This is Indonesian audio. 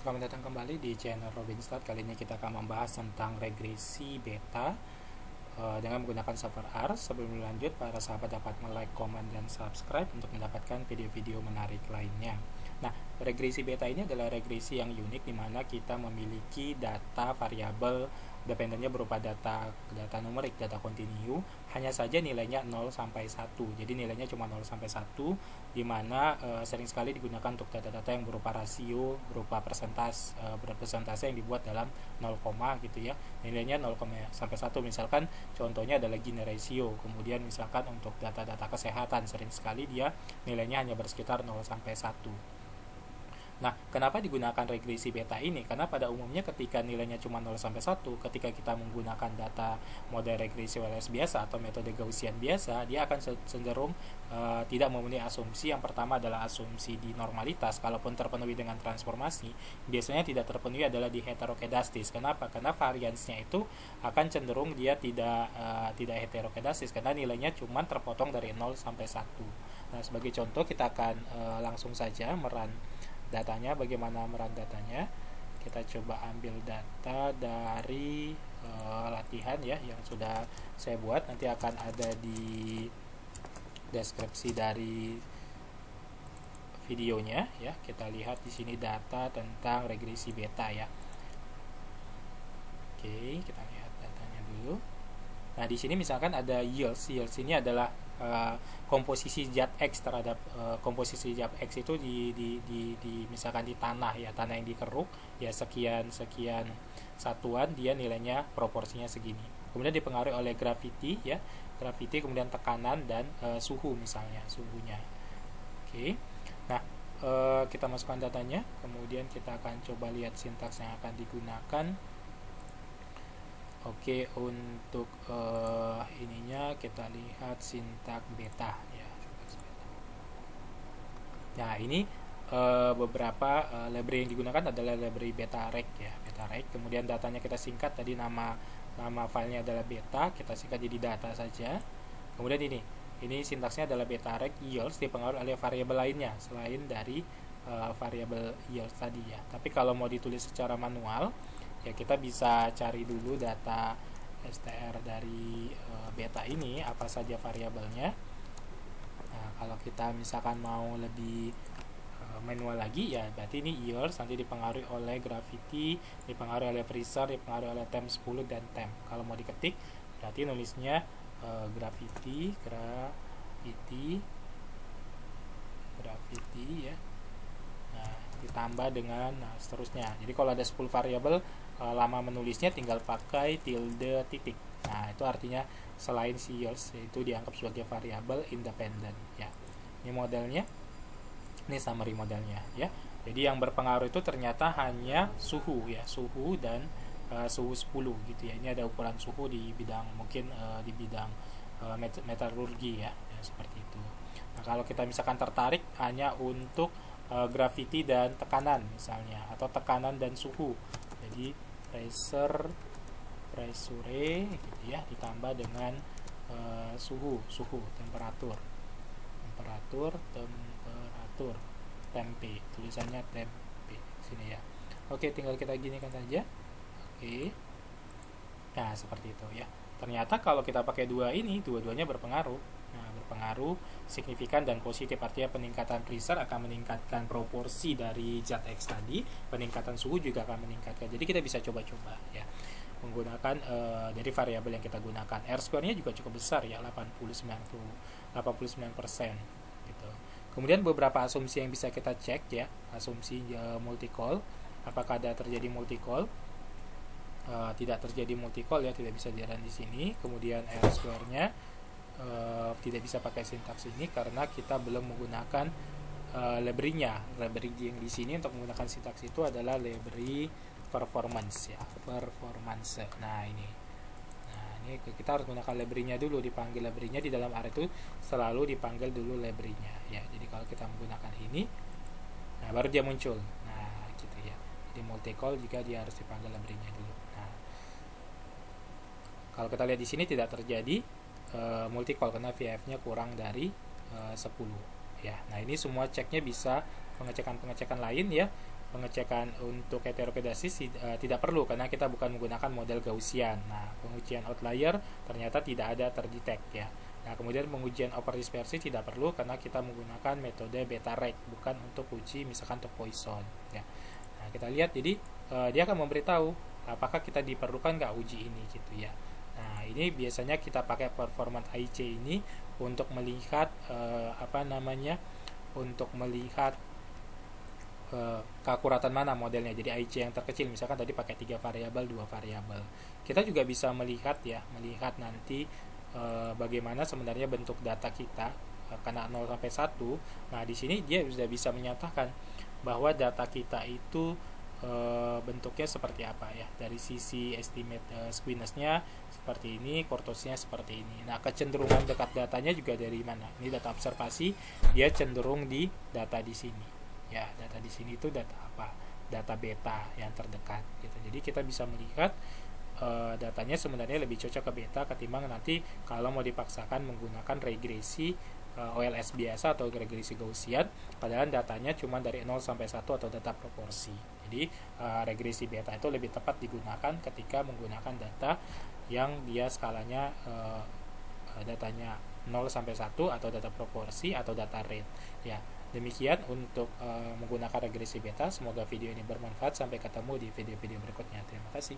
Selamat datang kembali di channel Robinstad. Kali ini kita akan membahas tentang regresi beta dengan menggunakan software R. Sebelum lanjut, para sahabat dapat like, komen, dan subscribe untuk mendapatkan video-video menarik lainnya. Nah, regresi beta ini adalah regresi yang unik di mana kita memiliki data variabel dependennya berupa data numerik, data kontinu, hanya saja nilainya 0 sampai 1. Jadi nilainya cuma 0 sampai 1, di mana sering sekali digunakan untuk data-data yang berupa rasio, berupa persentase yang dibuat dalam 0, gitu ya. Nilainya 0, sampai 1. Misalkan contohnya adalah Gini ratio. Kemudian misalkan untuk data-data kesehatan sering sekali dia nilainya hanya bersekitar 0 sampai 1. Nah, kenapa digunakan regresi beta ini? Karena pada umumnya ketika nilainya cuma 0 sampai 1, ketika kita menggunakan data model regresi WLS biasa atau metode Gaussian biasa, dia akan cenderung tidak memenuhi asumsi. Yang pertama adalah asumsi di normalitas. Kalaupun terpenuhi dengan transformasi, biasanya tidak terpenuhi adalah di heterokedastis. Kenapa? Karena variansnya itu akan cenderung dia tidak heterokedastis karena nilainya cuma terpotong dari 0 sampai 1. Nah, sebagai contoh kita akan langsung saja datanya. Bagaimana meran datanya? Kita coba ambil data dari latihan ya yang sudah saya buat, nanti akan ada di deskripsi dari videonya ya. Kita lihat di sini data tentang regresi beta ya. Oke, kita lihat datanya dulu. Nah, di sini misalkan ada yields ini adalah komposisi zat X terhadap komposisi zat X itu di misalkan di tanah ya, tanah yang dikeruk ya, sekian satuan, dia nilainya proporsinya segini. Kemudian dipengaruhi oleh gravity ya, kemudian tekanan dan suhu, misalnya suhunya. Oke. Nah, kita masukkan datanya, kemudian kita akan coba lihat sintaks yang akan digunakan. Oke, untuk ininya kita lihat sintak beta ya, sintaks beta. Nah, ini beberapa library yang digunakan adalah library betarec ya, betarec. Kemudian datanya kita singkat, tadi nama filenya adalah beta, kita singkat jadi data saja. Kemudian ini sintaksnya adalah betarec yields dipengaruhi oleh variabel lainnya selain dari variabel yields tadi ya. Tapi kalau mau ditulis secara manual ya, kita bisa cari dulu data str dari beta ini, apa saja variabelnya. Nah, kalau kita misalkan mau lebih manual lagi ya, berarti ini years nanti dipengaruhi oleh gravity, dipengaruhi oleh freezer, dipengaruhi oleh temp 10 dan temp. Kalau mau diketik berarti nulisnya gravity ya. Nah, ditambah dengan seterusnya. Jadi kalau ada 10 variabel, lama menulisnya tinggal pakai tilde titik. Nah, itu artinya selain si yields itu dianggap sebagai variabel independen ya. Ini modelnya. Ini summary modelnya ya. Jadi yang berpengaruh itu ternyata hanya suhu ya, suhu dan suhu 10 gitu ya. Ini ada ukuran suhu di bidang mungkin di bidang metalurgi ya, seperti itu. Nah, kalau kita misalkan tertarik hanya untuk gravity dan tekanan misalnya, atau tekanan dan suhu, jadi pressure gitu ya, ditambah dengan suhu, temperatur, tempe, tulisannya tempe sini ya. Oke, tinggal kita ginikan saja. Oke. Nah, seperti itu ya. Ternyata kalau kita pakai dua-duanya berpengaruh. Nah, berpengaruh signifikan dan positif, artinya peningkatan freezer akan meningkatkan proporsi dari zat X tadi, peningkatan suhu juga akan meningkatkan. Jadi kita bisa coba-coba ya menggunakan dari variabel yang kita gunakan. R square-nya juga cukup besar ya, 89% gitu. Kemudian beberapa asumsi yang bisa kita cek ya, asumsi multi-call, apakah ada terjadi multi-call? Tidak terjadi multi-call ya, tidak bisa dilihat di sini. Kemudian R square-nya tidak bisa pakai sintaks ini karena kita belum menggunakan library-nya. Library yang di sini untuk menggunakan sintaks itu adalah library performance ya, performance. Nah, ini kita harus menggunakan library-nya dulu, dipanggil library-nya di dalam R itu selalu dipanggil dulu library-nya ya. Jadi kalau kita menggunakan ini, nah baru dia muncul. Nah, gitu ya. Jadi multi-call juga dia harus dipanggil library-nya dulu. Nah, kalau kita lihat di sini tidak terjadi multi-call karena VF-nya kurang dari 10 ya. Nah, ini semua ceknya bisa pengecekan lain ya. pengecekan untuk heterogenesis tidak perlu karena kita bukan menggunakan model Gaussian. Nah, pengujian outlier ternyata tidak ada terdetek ya. Nah, kemudian pengujian overdispersi tidak perlu karena kita menggunakan metode beta reg, bukan untuk uji misalkan untuk Poisson ya. Nah, kita lihat jadi dia akan memberitahu apakah kita diperlukan nggak uji ini gitu ya. Nah, ini biasanya kita pakai performance IC ini untuk melihat untuk melihat keakuratan mana modelnya. Jadi IC yang terkecil misalkan tadi pakai 3 variabel, 2 variabel. Kita juga bisa melihat nanti bagaimana sebenarnya bentuk data kita karena 0 sampai 1. Nah, di sini dia sudah bisa menyatakan bahwa data kita itu bentuknya seperti apa ya. Dari sisi estimate squeeze-nya seperti ini, kurtosnya seperti ini. Nah, kecenderungan dekat datanya juga dari mana? Ini data observasi, dia cenderung di data di sini. Ya, data di sini itu data apa? Data beta yang terdekat gitu. Jadi kita bisa melihat datanya sebenarnya lebih cocok ke beta ketimbang nanti kalau mau dipaksakan menggunakan regresi OLS biasa atau regresi Gaussian, padahal datanya cuma dari 0 sampai 1 atau data proporsi. Jadi regresi beta itu lebih tepat digunakan ketika menggunakan data yang dia skalanya datanya 0 sampai 1 atau data proporsi atau data rate ya. Demikian untuk menggunakan regresi beta. Semoga video ini bermanfaat. Sampai ketemu di video-video berikutnya. Terima kasih.